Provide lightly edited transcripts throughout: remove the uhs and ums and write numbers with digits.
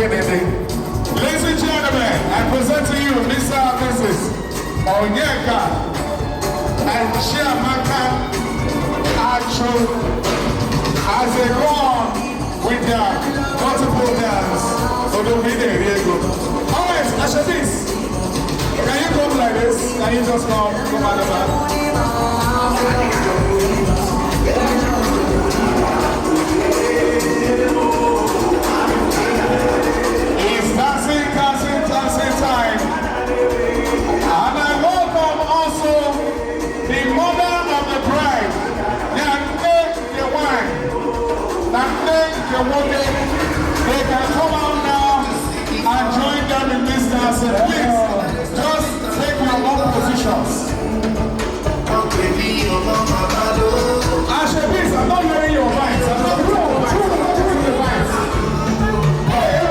Ladies and gentlemen, I present to you Mr. and Mrs. Onyeka and Chiamaka Acho as they go on with their multiple dance. Alright, Ashabis, can you come like this? Can you just come out the back? It's dancing time. And I welcome also the mother of the bride, Nyanke Yewine, Nyanke Yewone. They can come out now and join them in this dance. Please, just take your own positions. Ashabis, I'm not hearing your vibes. I'm not hearing your vibes. Yeah.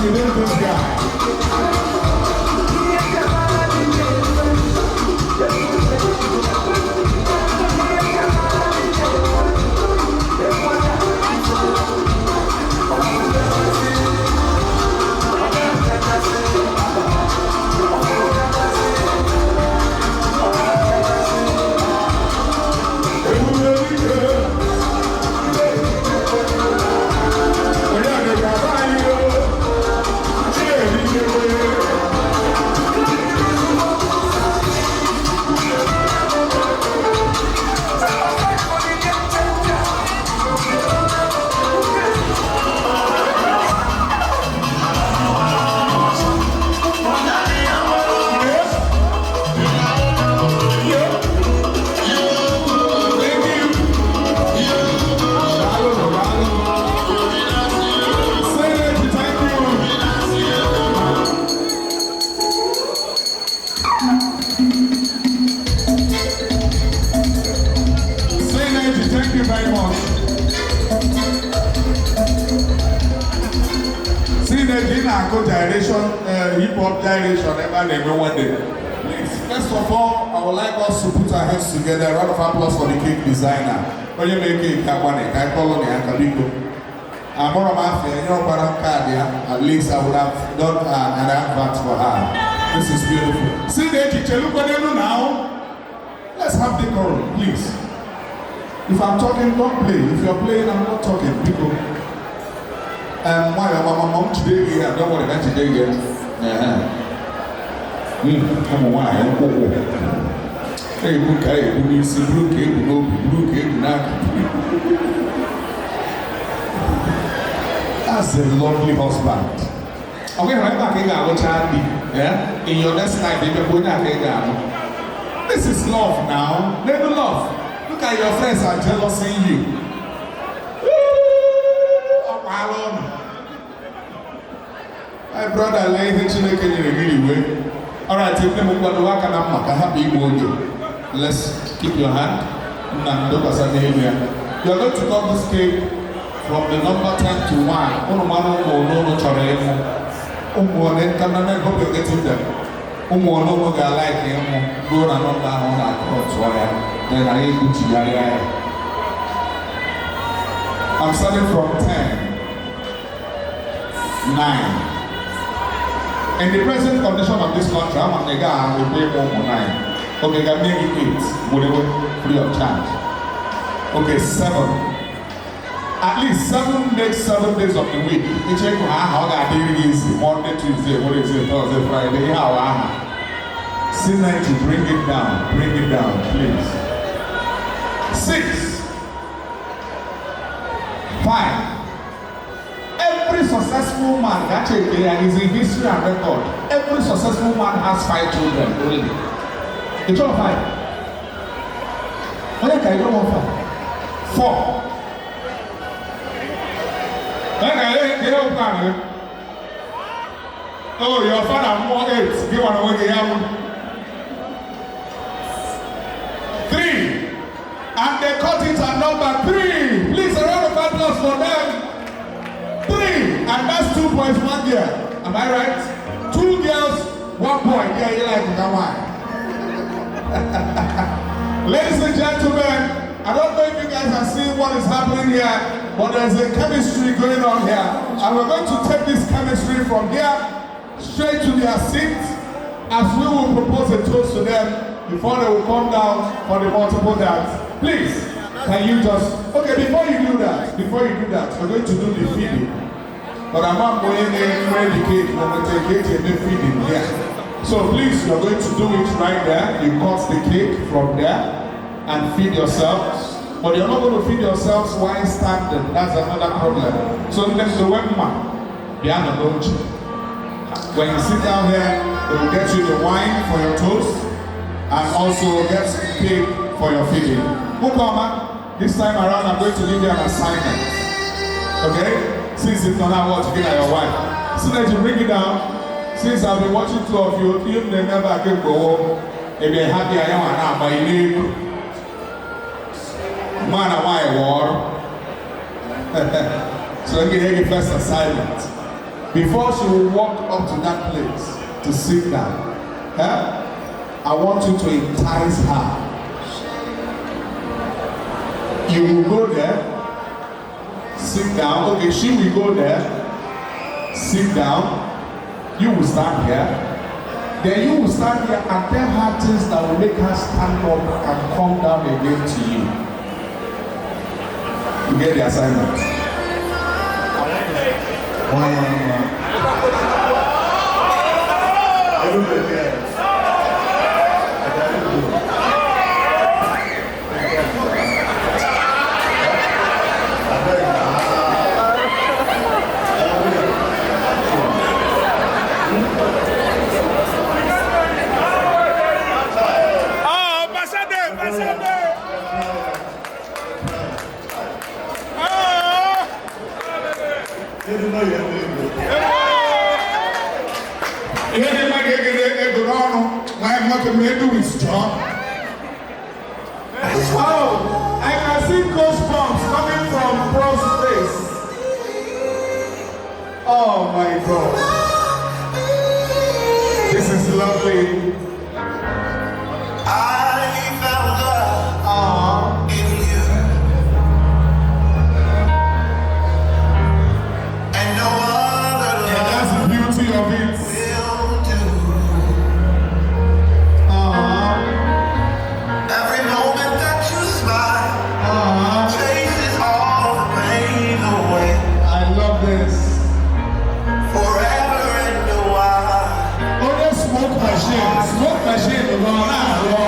within this guy. Hip-hop direction, everyone there. Please, first of all, I would like us to put our hands together. A round of applause for the cake designer. When you make cake, I call on the Akabiko. I'm more of a fan, at least I would have done an advert for her. This is beautiful. See the teacher, look what they do now. Let's have decorum, please. If I'm talking, don't play. If you're playing, I'm not talking. People. Why am I mom today here? I don't want to today here. Come on, why? Hey, look, hey, you see, blue cake, that's a lovely husband. Okay, right back in our child, yeah? In your next life, you're going to this is love now. Never love. Look at your friends are jealous in you. My brother, let's keep your hand. You are going to cut this cake from the number 10 to 1. I hope you're getting them. Like him, go and number on that then I able to I'm starting from 10, 9. In the present condition of this country, I'm a nigga and we pay more for 9. Okay, can make it 8, whatever, free of charge. Okay, 7. At least 7 makes 7 days of the week. You check how that day is Monday, Tuesday, Wednesday, Thursday, Friday, how Sin to bring it down, please. 6. 5. Every successful man, actually, there is in history and record. Every successful man has 5 children, really. It's all 5. What can you do more 5? 4. Oh, your father more 8. You want to work here? 3. And they cut it at number 3. Please, a round of applause for them. 3. And that's 2 boys, 1 girl. Am I right? 2 girls, 1 boy. Yeah, you like it, come on. Ladies and gentlemen, I don't know if you guys are seeing what is happening here, but there's a chemistry going on here. And we're going to take this chemistry from here straight to their seats as we will propose a toast to them before they will come down for the multiple dance. Please, can you just, okay, before you do that, we're going to do the feeding. But I'm not going in where the cake, when we take it and then feeding here. So please, you're going to do it right there. You cut the cake from there and feed yourselves. But you're not going to feed yourselves while standing. That's another problem. So next to one piano lunch. When you sit down here, they will get you the wine for your toast and also get cake for your feeding. Mukama, this time around I'm going to give you an assignment. Okay? Since it's not how to get at your wife. So that you bring it down. Since I've been watching 2 of you, even they never can go home. If they're happy, I am now, but you need man of my war. So let me hear the first assignment. Before she will walk up to that place to sit down, I want you to entice her. You will go there, sit down. Okay, she will go there, sit down. You will stand here. Then you will stand here and tell her things that will make her stand up and come down again to you. You get the assignment. Oh, I can see goosebumps coming from Bro's face. Oh my God. This is lovely. I found love in you, and no other love. Yeah, that's the beauty of it. Will do. Every moment that you smile chases all the pain away. I love this. Forever and a while. Oh, there's smoke machine. Smoke machine.